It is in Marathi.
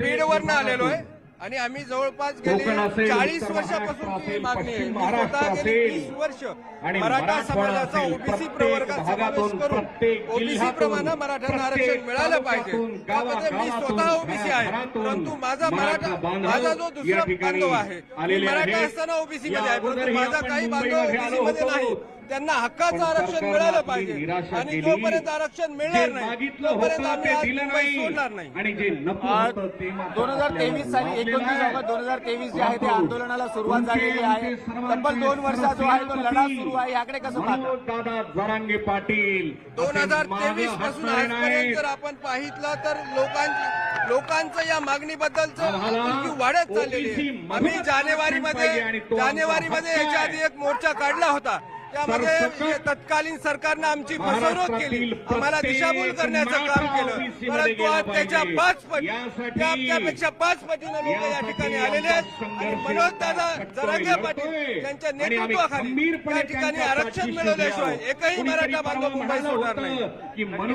बीडवरनं आलेलो आहे आणि आम्ही जवळपास गेली 40 वर्षापासून ती मागणी आहे. मी स्वतः गेली 30 वर्ष मराठा समाजाचा ओबीसी प्रवर्गात समावेश करून ओबीसी प्रमाणे मराठ्यांना आरक्षण मिळालं पाहिजे. त्यामध्ये मी स्वतः ओबीसी आहे, परंतु माझा जो दुसरा बांधव आहे मी मराठा असताना ओबीसी मध्ये आहे, परंतु माझा काही बांधव ओबीसी मध्ये नाही. त्यांना हक्काचं आरक्षण मिळालं पाहिजे आणि जोपर्यंत आरक्षण मिळणार नाही तोपर्यंत आम्ही आज मुंबई सोडणार नाही. 2023 साली 29 ऑगस्ट 2023 जे आहे ते आंदोलनाला सुरुवात झालेली आहे. तब्बल 2 वर्षाचा जो आहे तो लढा सुरू आहे. याकडे कसं पाहता? दादा जरांगे पाटील 2023 पासून आजपर्यंत जर आपण पाहितलं तर लोकांचं या मागणीबद्दलचं वाढत चाललेली आहे. आम्ही जानेवारीमध्ये याच्या आधी एक मोर्चा काढला होता. त्यामध्ये तत्कालीन सरकारनं आमची फसवणूक केली, आम्हाला दिशाभूल करण्याचं काम केलं, परंतु आज त्याच्या 5 पट त्यापेक्षा 5 पटीने लोक या ठिकाणी आलेले आहेत. आणि मनोजदादा जरांगे पाटील यांच्या नेतृत्वाखाली या ठिकाणी आरक्षण मिळवल्याशिवाय एकही मराठा बांधव मुंबई सोडणार नाही.